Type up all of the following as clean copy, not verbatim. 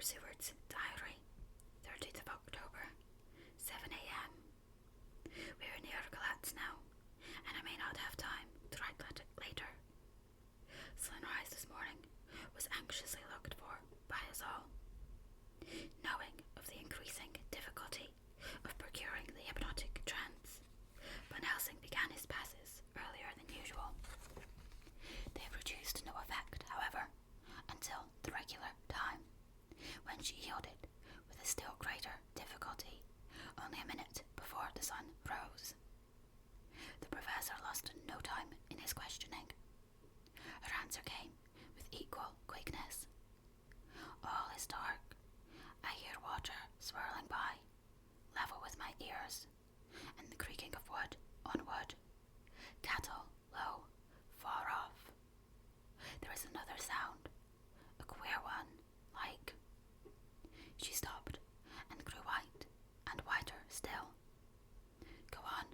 Seward's Diary, 30th of October, 7 a.m. We are near Galatz now, and I may not have time to write later. Sunrise this morning was anxiously looked for by us all. Knowing of the increasing difficulty of procuring the hypnotic trance, Van Helsing began his passes earlier than usual. They produced no effect, however, until the regular time, when she yielded with a still greater difficulty only a minute before the sun rose. The professor lost no time in his questioning. Her answer came with equal quickness. All is dark. I hear water swirling by, level with my ears, and the creaking of wood on wood. Cattle low, far off. There is another sound, a queer one, like... She stopped and grew white, and whiter still. Go on,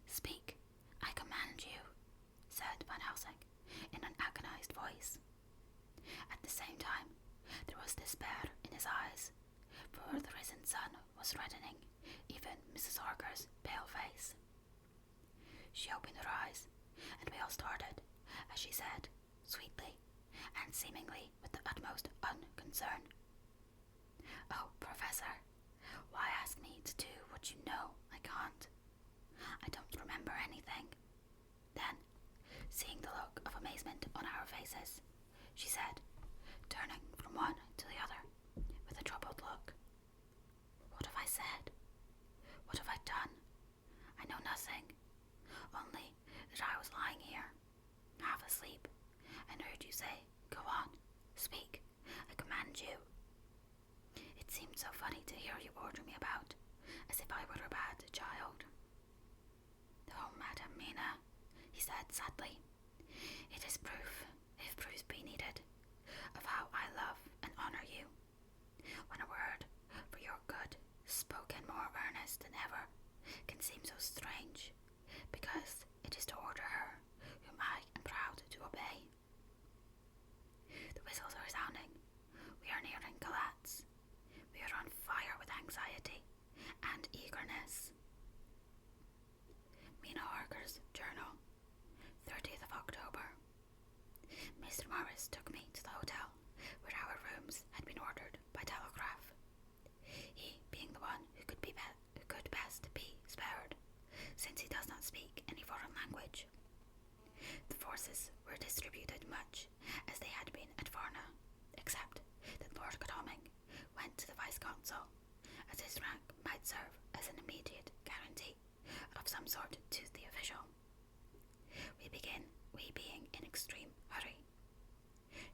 speak, I command you, said Van Helsing in an agonized voice. At the same time, there was despair in his eyes, for the risen sun was reddening even Mrs. Harker's pale face. She opened her eyes, and we all started, as she said, sweetly, and seemingly with the utmost unconcern. Oh, Professor, why ask me to do what you know I can't? I don't remember anything. Then, seeing the look of amazement on our faces, she said, turning from one to the other with a troubled look, what have I said? What have I done? I know nothing, only that I was lying here, half asleep, and heard you say, go on, speak, I command you. It seemed so funny to hear you order me about, as if I were a bad child. Oh, Madam Mina, he said sadly, it is proof, if proofs be needed, of how I love and honour you. When a word for your good, spoken more earnest than ever, can seem so strange, because it is to order her whom I am proud to obey. The whistles are sounding. We are nearing Galatz. We are on fire with anxiety and eagerness. Mina Harker's Journal, 30th of October. Mr. Morris took me to the hotel where our rooms had been ordered by telegraph. He being the one who could best be spared, since he does not speak any foreign language. The forces were distributed much as they had been at Varna, except that Lord Godalming went to the Vice-Consul, as his rank might serve as an immediate guarantee of some sort to the official. We being in extreme hurry.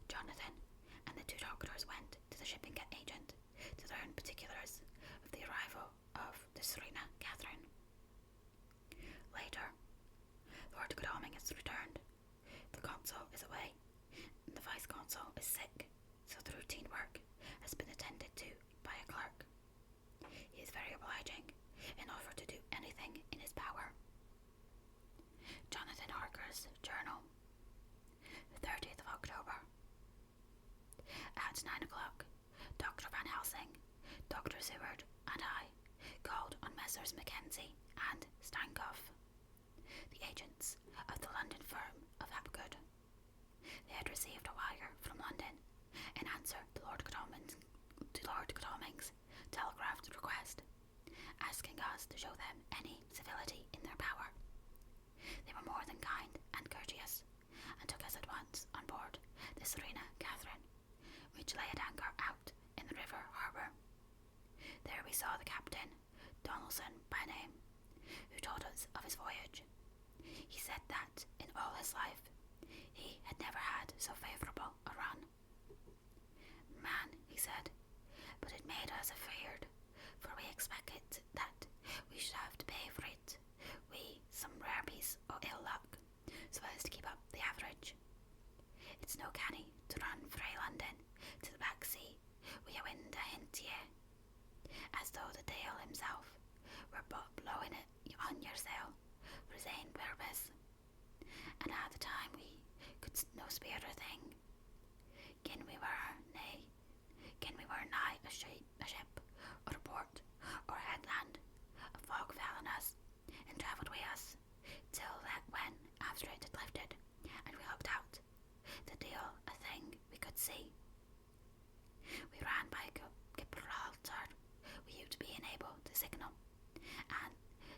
Jonathan and the two doctors went to the shipping agent to learn particulars of the arrival of the Serena Catherine. Later, Lord Godalming has returned. The consul is away, and the vice-consul is sick, so the routine work has been attended to by a clerk. He is very obliging and offered to do anything in his power. Jonathan Harker's Journal, the 30th of October. At 9 o'clock, Dr. Van Helsing, Dr. Seward, and I called on Messrs. Mackenzie and Steinkoff, the agents of the London firm of Hapgood. They had received a wire from London in answer to Lord Godalming's telegraphed request, asking us to show them any civility in their power. They were more than kind and courteous, and took us at once on board the Serena Catherine, which lay at anchor out in the river harbour. There we saw the captain, Donaldson by name, who told us of his voyage. He said that, in all his life, he had never had so favourable a run. Man, he said, but it made us afeard, for we expected that we should have to pay for it, we some rare piece o' ill luck, so as to keep up the average. It's no canny to run frae London to the back sea wi' a wind ahint ye, as though the Dale himself were blowing it on your sail for his ain purpose, and a' the time we could no spare a thing, gin we were nae sea. We ran by Gibraltar without being able to signal, and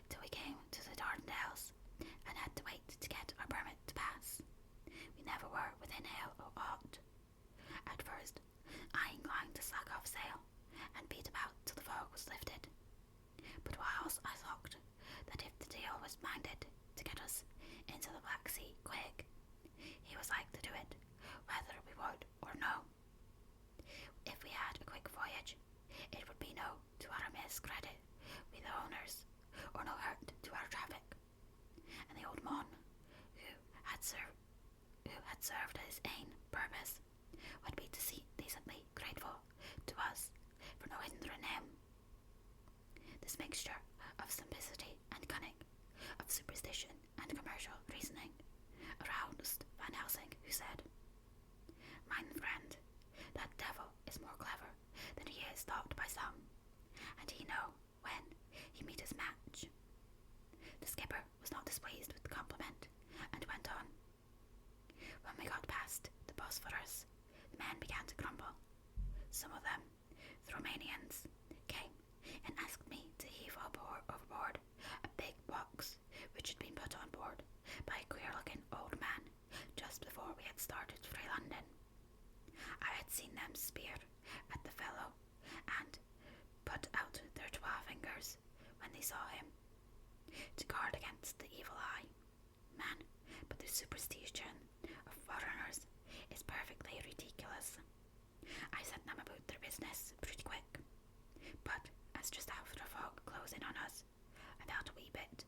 till we came to the Dardanelles and had to wait to get our permit to pass. We never were within hail of aught. At first, I inclined to slack off sail and beat about till the fog was lifted. But whilst I thought that if the deal was minded to get us into the Black Sea quick, he was like to do it, whether we would or no. If we had a quick voyage, it would be no to our miscredit with the owners, or no hurt to our traffic. And the old mon, who had served his ain purpose, would be decently grateful to us for no hindering him. This mixture of simplicity and cunning, of superstition and commercial reasoning, aroused Van Helsing, who said, "Mine friend, that devil is more clever than he is thought by some, and he know when he meet his match." The skipper was not displeased with the compliment, and went on. When we got past the Bosphorus, the men began to grumble. Some of them, the Romanians, came and asked me to heave overboard a big box which had been put on board by a queer-looking old man just before we had started for London. I had seen them spear at the fellow and put out their 12 fingers when they saw him, to guard against the evil eye. Man, but the superstition of foreigners is perfectly ridiculous. I sent them about their business pretty quick, but as just after the fog closed in on us, I felt a wee bit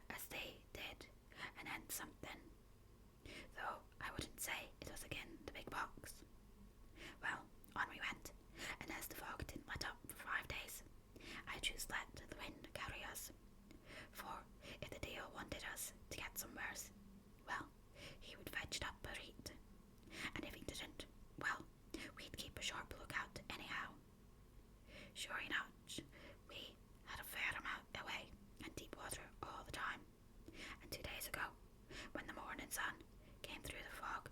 as they did, and then something, though I wouldn't say it was again the big box. Well, on we went, and as the fog didn't let up for 5 days, I just let the wind carry us. For if the deal wanted us to get somewheres, well, he would fetch it up a reed, and if he didn't, well, we'd keep a sharp lookout anyhow. Sure enough, we had a fair amount away and deep water all the time, and 2 days ago, when the morning sun came through the fog,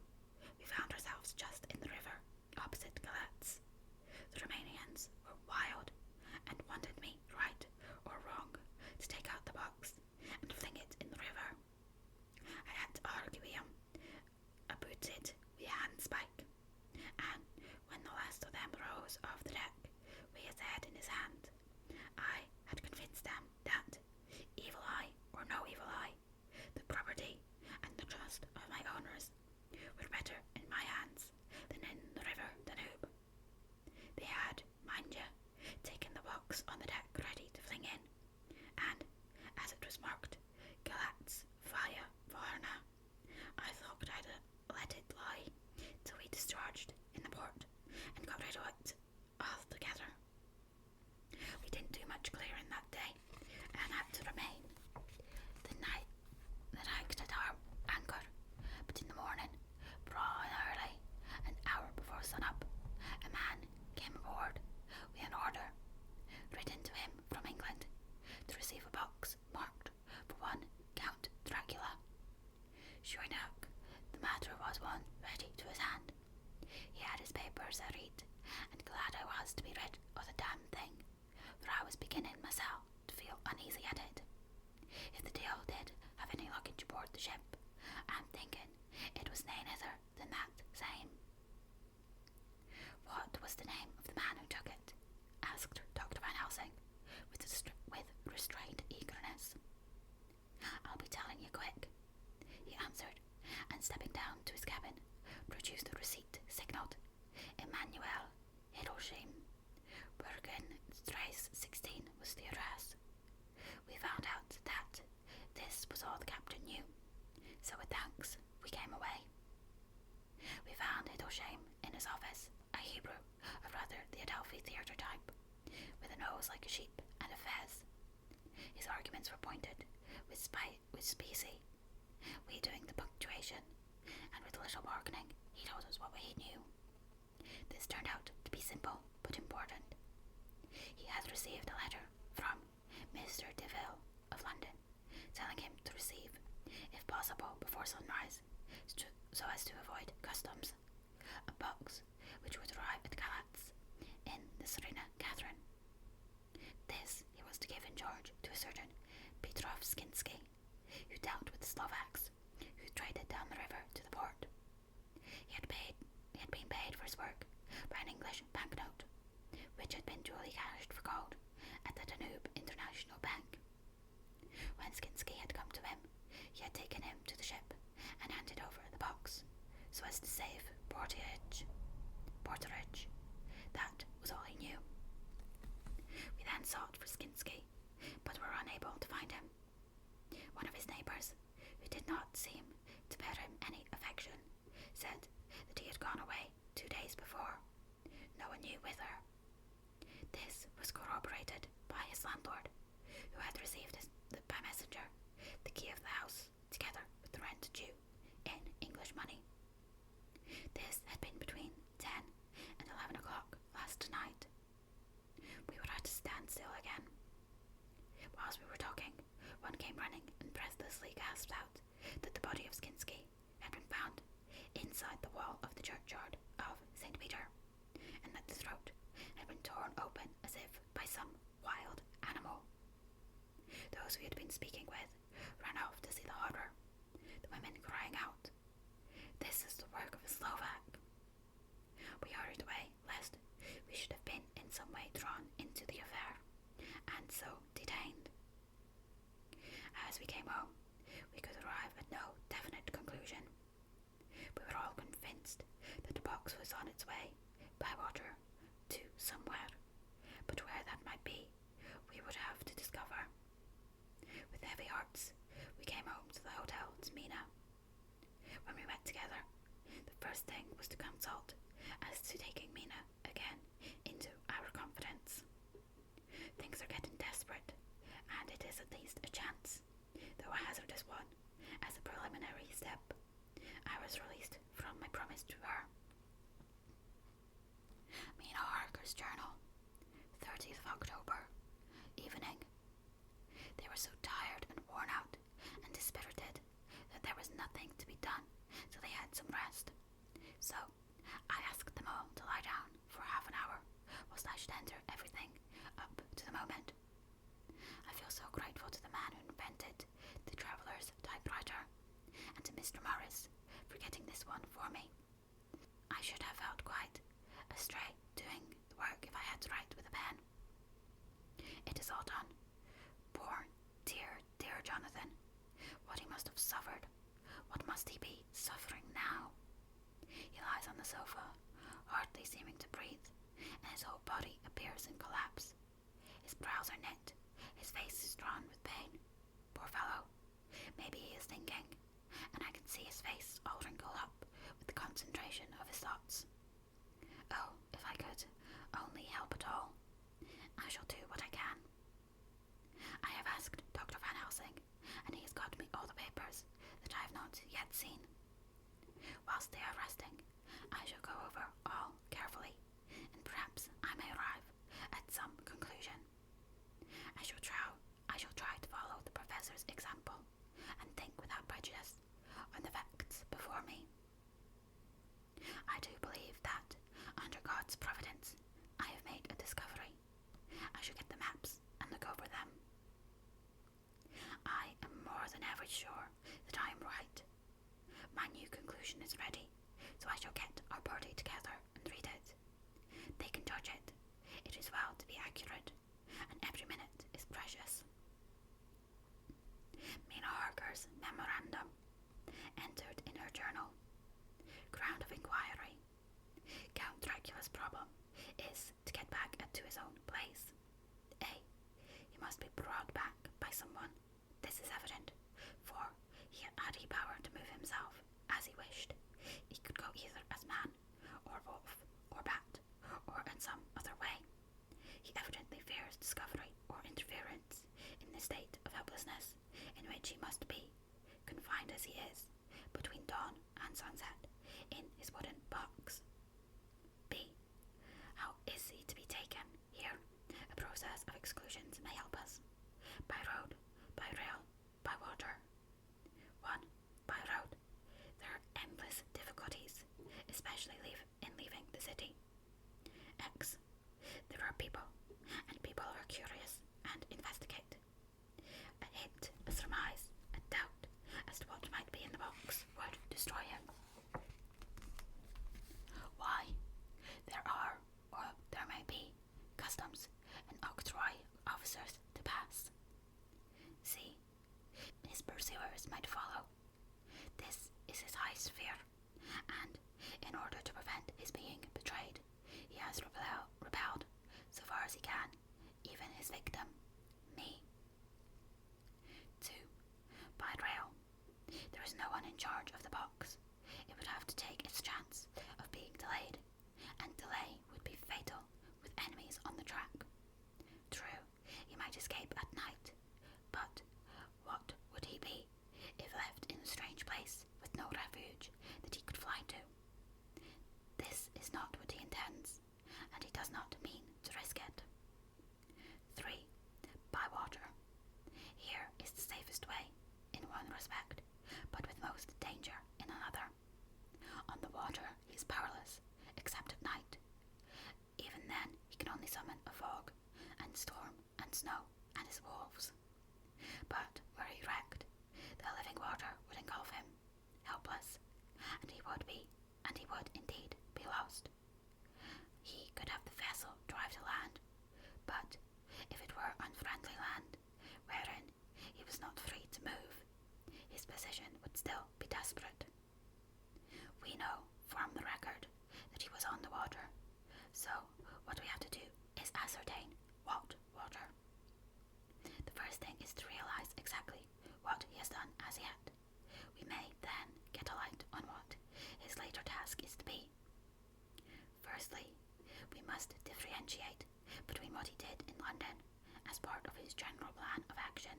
we found ourselves just in the river opposite Galatz. The Romanians were wild and wanted me, right or wrong, to take out the box and fling it in the river. I had to argue with him about it with a handspike, and when the last of them rose off the deck with his head in his hand, I had convinced them that, evil eye or no evil eye, the property and the trust of my owners were better in my hands than in the river Danube. They had, mind you, taken the box on the deck ready to fling in, and as it was marked Galatz via Varna, I thought I'd let it lie till we discharged in the port and got rid of it altogether. We didn't do much clearing that day, and had to remain the night at our anchor. But in the morning, bright and early, an hour before sunup, a man came aboard with an order written to him from England to receive a box marked for one Count Dracula. Sure enough, the matter was one ready to his hand. He had his papers a read, and glad I was to be rid of the damn thing, for I was beginning myself to feel uneasy at it. If the deal did have any luggage aboard the ship, I'm thinking it was nae other than that same. What was the name of the man who took it? Asked Dr. Van Helsing, with restrained eagerness. I'll be telling you quick, he answered, and stepping down to his cabin, produced a receipt signalled Emmanuel Hidelsheim. Bergen Strasse 16 was the address. We found out that this was all the captain knew, so with thanks we came away. We found Hidelsheim in his office, a Hebrew of rather the Adelphi theatre type, with a nose like a sheep and a fez. His arguments were pointed, with specie, we doing the punctuation, and with little bargaining he told us what he knew. This turned out to be simple but important. He had received a letter from Mr. Deville of London, telling him to receive, if possible before sunrise, so as to avoid customs, a box which When Skinsky had come to him, he had taken him to the ship and handed over the box, so as to save Porterage. That was all he knew. We then sought for Skinsky, but were unable to find him. One of his neighbours, who did not seem to bear him any affection, said that he had gone away 2 days before, no one knew whither. This was corroborated by his landlord, who had received by messenger the key of the house, together with the rent due in English money. This had been between 10 and 11 o'clock last night. We were at a standstill again. Whilst we were talking, one came running and breathlessly gasped out that the body of Skinsky had been found inside the wall of the churchyard of St. Peter, and that the throat had been torn open as if by some wild animal. Those we had been speaking with ran off to see the horror, the women crying out, "This is the work of a Slovak." We hurried away, lest we should have been in some way drawn into the affair, and so detained. As we came home, we could arrive at no definite conclusion. We were all convinced that the box was on its way by water to somewhere, but where that might be, we would have to discover. With heavy hearts, we came home to the hotel to Mina. When we met together, the first thing was to consult as to taking Mina again into our confidence. Things are getting desperate, and it is at least a chance, though a hazardous one. As a preliminary step, I was released from my promise to her. Mina Harker's journal, 30th of October, evening. They were so tired and worn out and dispirited that there was nothing to be done till they had some rest. So I asked them all to lie down for half an hour, whilst I should enter everything up to the moment. I feel so grateful to the man who invented the traveller's typewriter, and to Mr. Morris for getting this one for me. I should have felt quite astray doing the work if I had to write with a pen. It is all done. Poor, dear Jonathan. What he must have suffered. What must he be suffering now? He lies on the sofa, hardly seeming to breathe, and his whole body appears in collapse. His brows are knit, his face is drawn with pain. Poor fellow. Maybe he is thinking, and I can see his face all wrinkled up with the concentration of his thoughts. Oh, if I could only help at all. I shall do what I can. I have asked Dr. Van Helsing, and he has got me all the papers that I have not yet seen. Whilst they are resting, I shall go over all carefully, and perhaps I may arrive at some conclusion. I shall try to follow the professor's example, and think without prejudice on the facts before me. I do believe that, under God's providence, I have made a discovery. I shall get the maps and look over them. I am more than ever sure that I am right. My new conclusion is ready, so I shall get our party together and read it. They can judge it. It is well to be accurate, and every minute is precious. Mina Harker's memorandum, entered in her journal. Ground of inquiry. Count Dracula's problem is to get back to his own place. A. He must be brought back by someone. This is evident, for had he power to move himself as he wished, he could go either as man, or wolf, or bat, or in some other way. He evidently fears discovery or interference in the state of helplessness in which he must be, confined as he is, between dawn and sunset, in his wooden box. B. How is he to be taken? Here, a process of exclusions may help us. By road, by rail, by water. 1. By road. There are endless difficulties, especially in leaving the city. X. There are people, and people are curious and investigate. A hint, a surmise, a doubt as to what might be in the box would destroy him. Why? There are, or there may be, customs and octroi officers to pass. C. pursuers might follow. This is his highest fear, and in order to prevent his being betrayed, he has repelled, so far as he can, even his victim, me. 2. By rail. There is no one in charge of the box. It would have to take its chance of being delayed, and delay would be fatal with enemies on the track. True, he might escape at night, but what would he be if left in a strange place with no refuge that he could fly to? This is not what he intends, and he does not mean to risk it. 3. By water. Here is the safest way, in one respect, but with most danger in another. On the water he is powerless, except at night. Even then he can only summon a fog, and storm, and snow, and his wolves. But were he wrecked, the living water would engulf him, helpless, and he would indeed be lost. He could have the vessel drive to land, but if it were unfriendly land, wherein he was not free to move, his position would still be desperate. We know from the record that he was on the water, so what we have to do is ascertain what water. The first thing is to realize exactly what he has done as yet. We may then get a light on what his later task is to be. Firstly, we must differentiate between what he did in London as part of his general plan of action,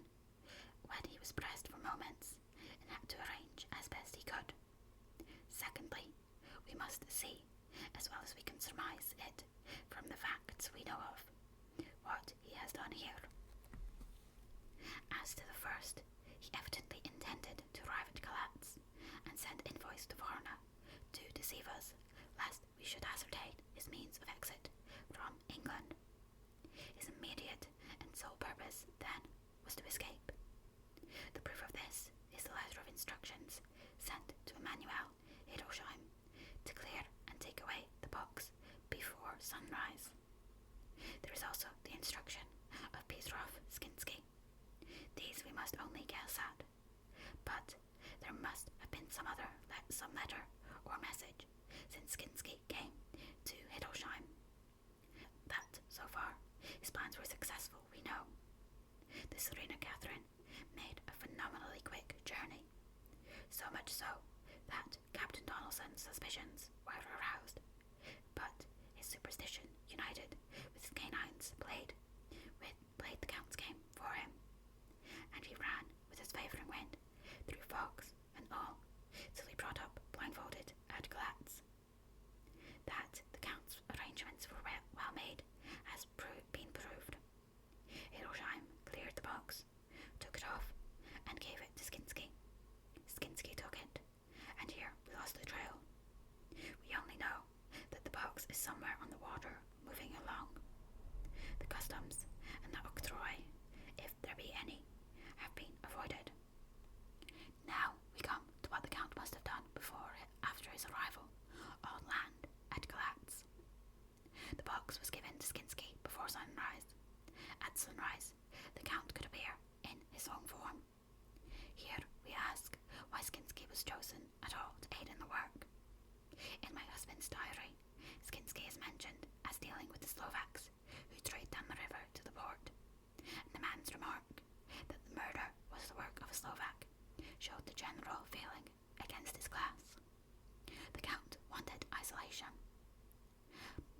when he was pressed for moments and had to arrange as best he could. Secondly, we must see, as well as we can surmise it from the facts we know of, what he has done here. As to the first, he evidently intended to arrive at Galatz and send invoice to Varna to deceive us, lest we should ascertain his means of exit from England. His immediate and sole purpose, then, was to escape. The proof of this is the letter of instructions sent to Emmanuel Hildesheim to clear and take away the box before sunrise. There is also the instruction of Petrov Skinsky. These we must only guess at, but there must have been some letter or message since Skinsky came to Hildesheim. That, so far, his plans were successful, we know. The Serena Catherine made a phenomenally quick journey, so much so that Captain Donaldson's suspicions were aroused, but his superstition united with canines played the Count's game for him, and he ran with his favouring wind through fogs and all till he brought up blindfolded at Galatz. That the Count's arrangements were well made has been proved. Hildesheim cleared the box, took it off, and gave it to Skinsky. Skinsky took it, and here we lost the trail. We only know that the box is somewhere on the water, moving along. The customs and the octroi, if there be any, have been avoided. Now we come to what the Count must have done after his arrival on land at Galatz. The box was given to Skinsky before sunrise. At sunrise, the Count could appear in his own form. Here we ask why Skinsky was chosen at all to aid in the work. In my husband's diary, Skinsky is mentioned as dealing with the Slovaks who strayed down the river to the port, and the man's remark that the murder was the work of a Slovak showed the general feeling against his class. The Count wanted isolation.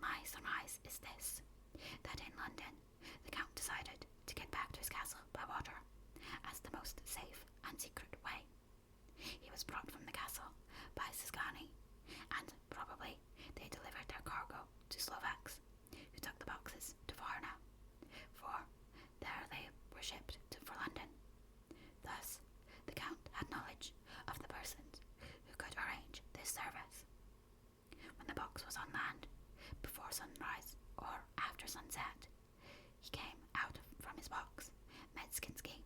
My surmise is this, that in London the Count decided to get back to his castle by water as the most safe and secret way. He was brought from the castle by Szgany, and probably they delivered their cargo to Slovaks, who took the boxes to Varna, for there they were shipped for London. Thus, the Count had knowledge of the persons who could arrange this service. When the box was on land, before sunrise or after sunset, he came out from his box, met Skinsky,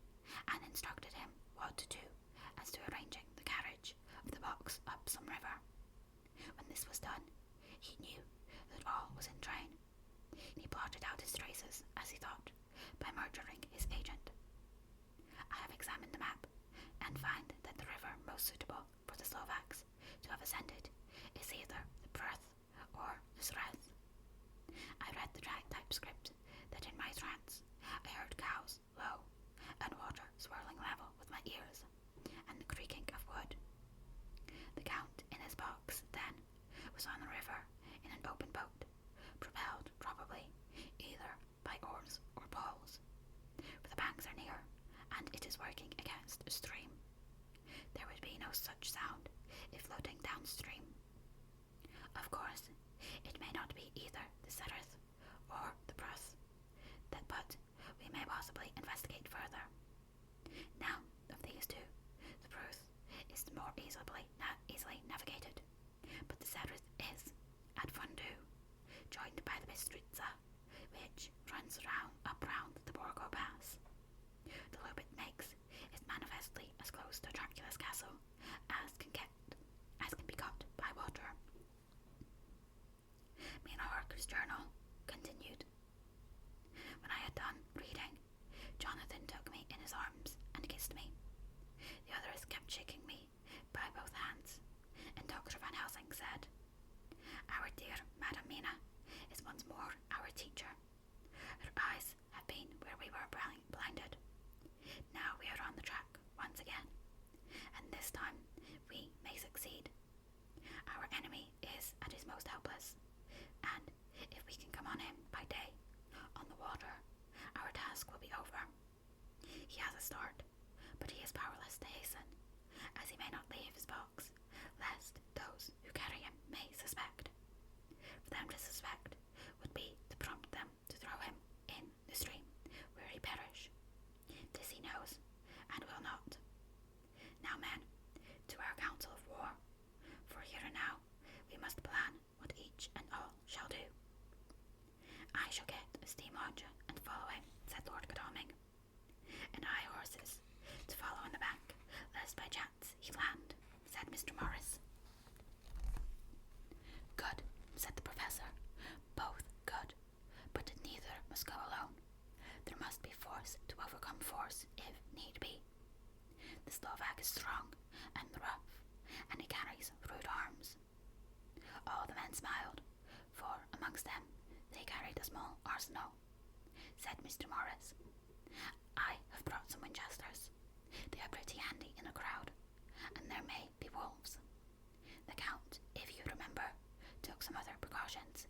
and instructed him what to do as to arranging the carriage of the box up some river. When this was done, he knew that all was in train. He blotted out his traces, as he thought, by murdering his agent. I have examined the map, and find that the river most suitable for the Slovaks to have ascended is either the Pruth or the Sreth. I read the typescript that in my trance I heard cows low and water swirling level with my ears and the creaking of wood. The Count in his box, then, was on the river in an open boat, propelled probably either by oars or poles, for the banks are near, and it is working against a stream. There would be no such sound if floating downstream. Of course, it may not be either the Sereth or the Pruth, but we may possibly investigate further. Now, of these two, the Pruth is the more easily navigated, but the Sereth is, at Fundu, joined by the Bistritza, which runs up round the Borgo Pass. The loop it makes is manifestly as close to Dracula's castle as can be got by water. Mina Harker's journal continued. When I had done reading, Jonathan took me in his arms and kissed me. The others kept shaking me by both hands, and Dr. Van Helsing said, "Our dear Madam Mina is once more our teacher. Her eyes have been where we were blinded. Now we are on the track once again, and this time we may succeed. Our enemy is at his most helpless, and if we can come on him by day, on the water, our task will be over. He has a start, but he is powerless to hasten, as he may not leave his box, lest those who carry him may suspect. For them to suspect would be to prompt them to throw him in the stream, where he perish. This he knows, and will not. Now, men, to our council of war, for here and now we must plan what each and all shall do." "I shall get a steam launch and follow him," said Lord Godalming. "And I horses to follow on the back, lest by chance he land," said Mr. Morris. "Good," said the Professor. "Both good, but neither must go alone. There must be force to overcome force if need be. The Slovak is strong and rough, and he carries rude arms." All the men smiled, for amongst them they carried a small arsenal. Said Mr. Morris, "I have brought some Winchesters. They are pretty handy in a crowd, and there may be wolves. The Count, if you remember, took some other precautions.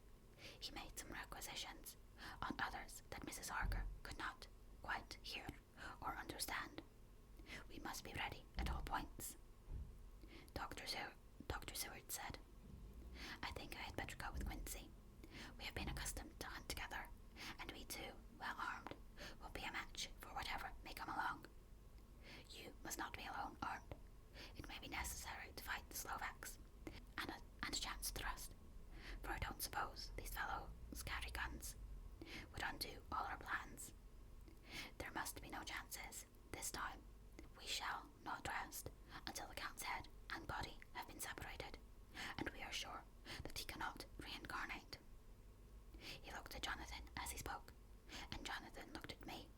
He made some requisitions on others that Mrs. Harker could not quite hear or understand. We must be ready at all points." Dr. Seward said, "I think I had better go with Quincy. We have been accustomed to hunt together, and we two, well armed, will be a match for whatever may come along. You must not be alone armed. It may be necessary to fight the Slovaks, and a chance thrust, for I don't suppose these fellows carry guns, would undo all our plans. There must be no chances this time. We shall not rest until the Count's head and body have been separated, and we are sure that he cannot reincarnate." He looked at Jonathan as he spoke, and Jonathan looked at me.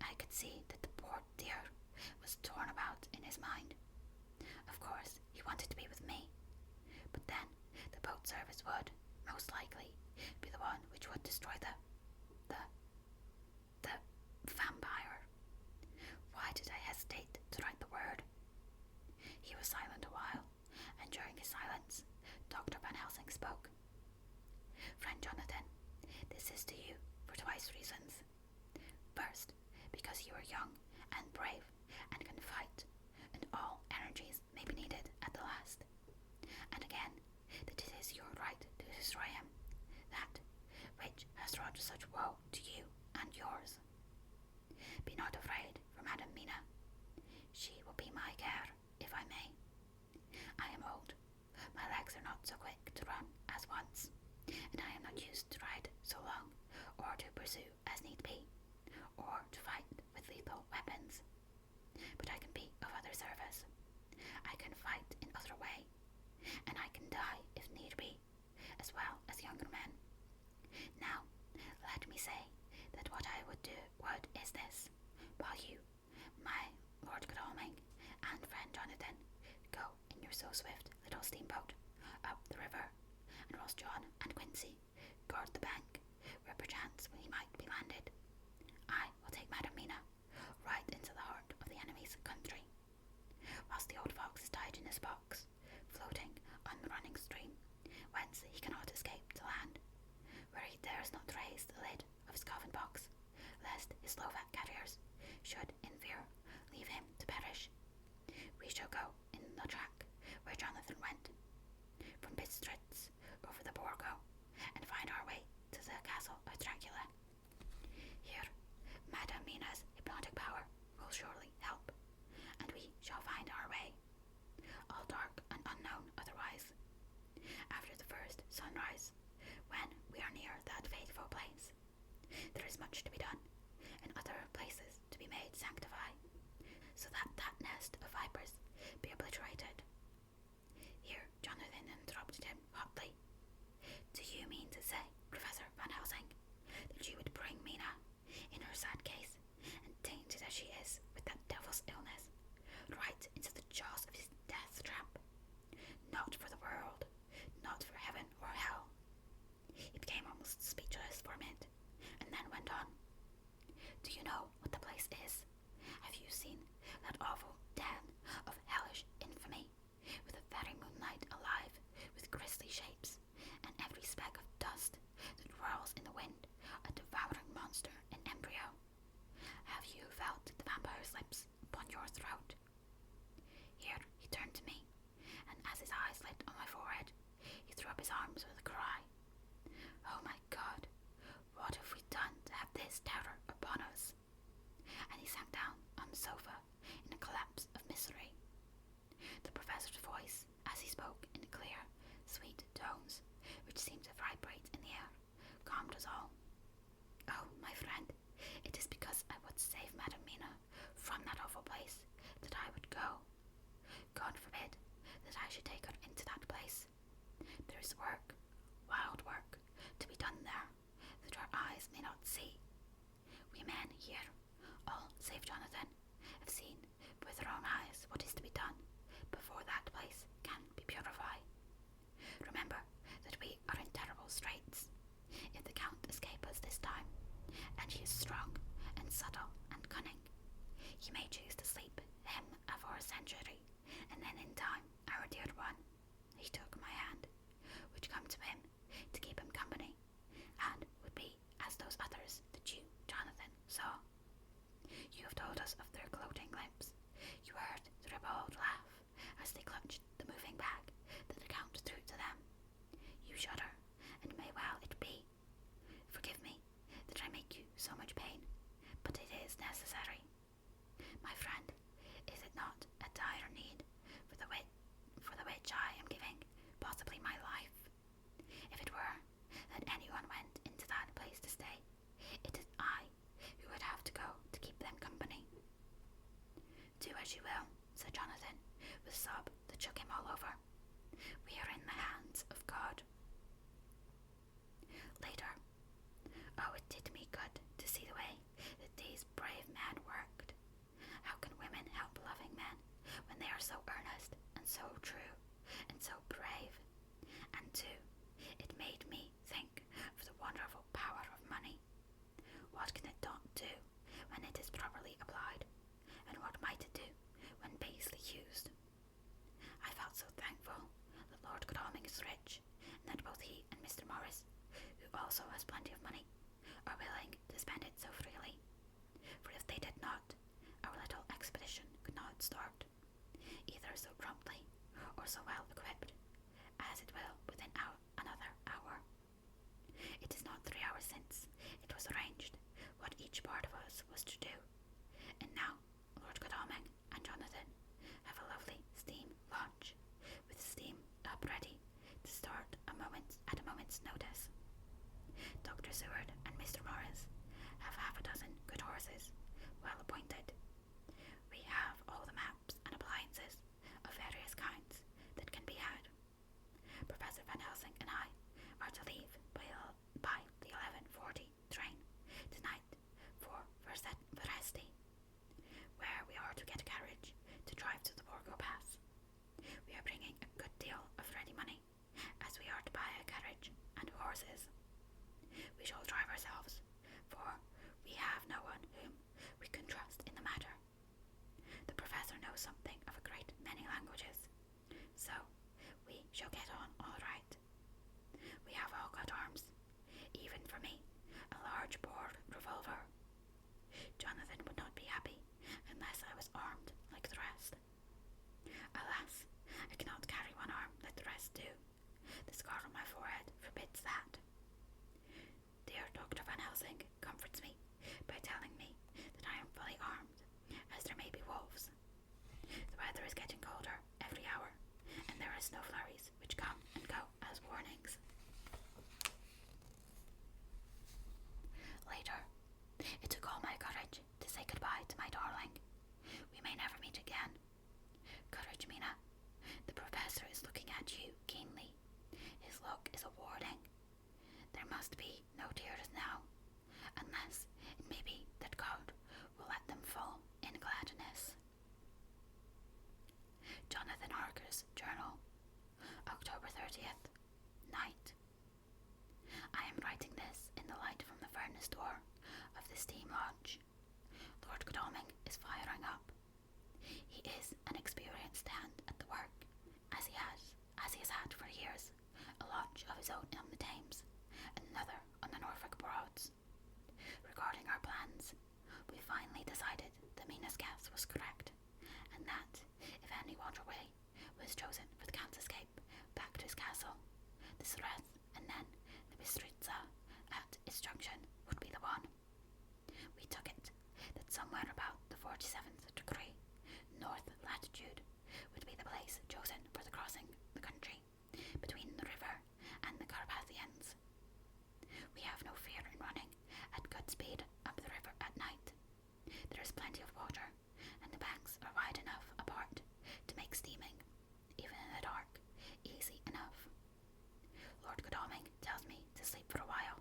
I could see that the poor dear was torn about in his mind. Of course, he wanted to be with me, but then the boat service would, most likely, be the one which would destroy the vampire. Why did I hesitate to write the word? He was silent a while, and during his silence, Dr. Van Helsing spoke. "Friend Jonathan, this is to you for twice reasons. First, because you are young and brave and can fight, and all energies may be needed at the last. And again, that it is your right to destroy him, that which has brought such woe to you and yours. Be not afraid for Madam Mina. She will be my care, if I may. I am old. My legs are not so quick to run as once, and I am not used to ride so long, or to pursue as need be, or to fight with lethal weapons. But I can be of other service. I can fight in other way, and I can die if need be, as well as younger men. Now, let me say that what I would is this, while you, my Lord Godalming, your so-swift little steamboat up the river, and whilst John and Quincy guard the bank, where perchance he might be landed, I will take Madam Mina right into the heart of the enemy's country, whilst the old fox is tied in his box, floating on the running stream, whence he cannot escape to land, where he dares not raise the lid of his coffin box, lest his Slovak carriers should, in fear, leave him to perish. We shall go in the track where Jonathan went, from Bistritz over the Borgo, and find our way to the castle of Dracula. Here, Madam Mina's hypnotic power will surely help, and we shall find our way, all dark and unknown otherwise, after the first sunrise, when we are near that fateful place. There is much to be done, and other places to be made sanctify, so that that nest of vipers be obliterated. Here Jonathan interrupted him hotly. Do you mean to say, Professor Van Helsing, that you would bring Mina, in her sad case, and tainted as she is with that devil's illness, right into the jaws of his death trap? Not for the world, not for heaven or hell. He became almost speechless for a minute, and then went on. Do you know what the place is? Have you seen that awful den of hellish infamy, with the very moonlight alive with grisly shapes, and every speck of dust that whirls in the wind, a devouring monster in embryo? Have you felt the vampire's lips upon your throat? Here he turned to me, and as his eyes lit on my forehead, he threw up his arms with a cry. Oh my God, what have we done to have this terror upon us? And he sank down on the sofa in a collapse of misery. The professor's voice, as he spoke in clear, sweet tones, which seemed to vibrate in the air, calmed us all. Oh, my friend, it is because I would save Madam Mina from that awful place that I would go. God forbid that I should take her into that place. There is work, wild work, to be done there, that our eyes may not see. We men here, all save Jonathan, have seen with our own eyes what is to be done before that place can be purified. Remember that we are in terrible straits. If the Count escape us this time, and he is strong and subtle and cunning, he may choose to sleep him for a century, and then in time, our dear one, he took my hand, would come to him to keep him company, and would be as those others that you, Jonathan, saw. You have told us of their gloating lips. You heard the ribald laugh as they clutched the moving bag that the Count threw to them. You shudder, and may well it be. Forgive me that I make you so much pain, but it is necessary. My friend, is it not a dire need for the which I am giving possibly my life? If it were that anyone went into that place to stay, it is I who would have to go to keep them company. Do as you will, said Jonathan, with a sob that shook him all over. We are in the hands of God. Later. Oh, it did me good to see the way that these brave men worked. How can women help loving men when they are so earnest and so true and so brave? And too, it made me think of the wonderful power of money. What can it not do when it is properly applied, and what might it do when basely used? I felt so thankful that Lord Godalming is rich, and that both he and Mr. Morris, who also has plenty of money, are willing to spend it so freely. For if they did not, our little expedition could not start, either so promptly or so well equipped, as it will within another hour. It is not 3 hours since it was arranged what each part of us was to do, and now Lord Godalming and Jonathan have a lovely steam launch, with steam up ready to start at a moment's notice. Dr. Seward and Mr. Morris have half a dozen good horses, well appointed. We have all the maps and appliances of various kinds that can be had. Professor Van Helsing and I are to leave by the 11:40 train tonight for Veresti, where we are to get a carriage to drive to the Borgo Pass. We are bringing large bore revolver. Jonathan would not be happy unless I was armed like the rest. Alas, I cannot carry one arm like the rest do. The scar on my forehead forbids that. Dear Dr. Van Helsing comforts me by telling me that I am fully armed, as there may be wolves. The weather is getting colder every hour, and there are snow flurries which come and go as warnings. Later, it took all my courage to say goodbye to my darling. We may never meet again. Courage, Mina. The professor is looking at you keenly. His look is a warning. There must be no tears now, unless it may be that God will let them fall in gladness. Jonathan Harker's Journal, October 30th, night. I am writing this in the light from the furnace door of the steam launch. Lord Godalming is firing up. He is an experienced hand at the work, as he has had for years, a launch of his own on the Thames, and another on the Norfolk Broads. Regarding our plans, we finally decided that Mina's guess was correct, and that if any waterway was chosen for the Count's escape back to his castle, the Sureth and then the Bistritza at its junction would be the one. We took it that somewhere about the 47th degree north latitude would be the place chosen for the crossing the country between the river and the Carpathians. We have no fear in running at good speed up the river at night. There is plenty of water, and the banks are wide enough apart to make steaming, even in the dark, easy enough. Lord Godalming tells me to sleep for a while,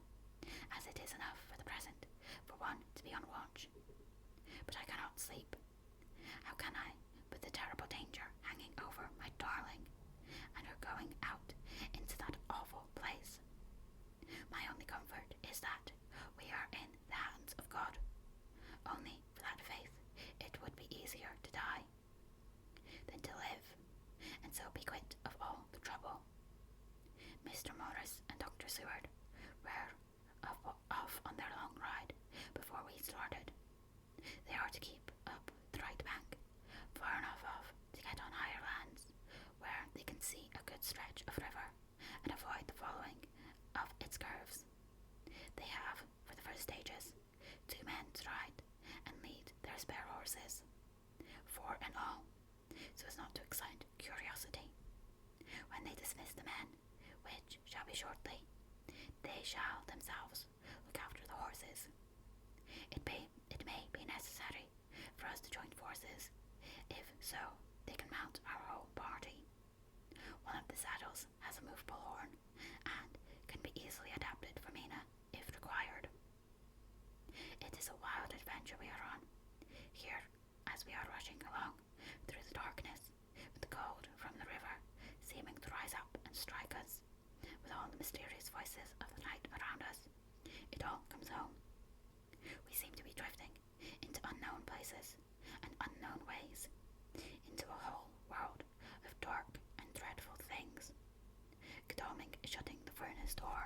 as it is enough for the present for one to be on watch. But I cannot sleep. How can I, with the terrible danger hanging over my darling, and her going out into that awful place? My only comfort is that we are in the hands of God. Only for that faith it would be easier to die than to live, and so be quit of all the trouble. Mr. Morris and Dr. Seward were off on their long ride before we started. They are to keep up the right bank, far enough off to get on higher lands, where they can see a good stretch of river and avoid the following of its curves. They have, for the first stages, 2 men to ride and lead their spare horses, 4 in all, so as not to excite curiosity. When they dismiss the men, which shall be shortly, they shall themselves look after the horses. It may be necessary for us to join forces. If so, they can mount our whole party. One of the saddles has a movable horn, and can be easily adapted for Mina if required. It is a wild adventure we are on, here as we are rushing along through the darkness, with the cold from the river seeming to rise up and strike us, with all the mysterious voices of the night around us. It all comes home. We seem to be drifting into unknown places and unknown ways, into a whole world of dark and dreadful things. Godalming is shutting the furnace door.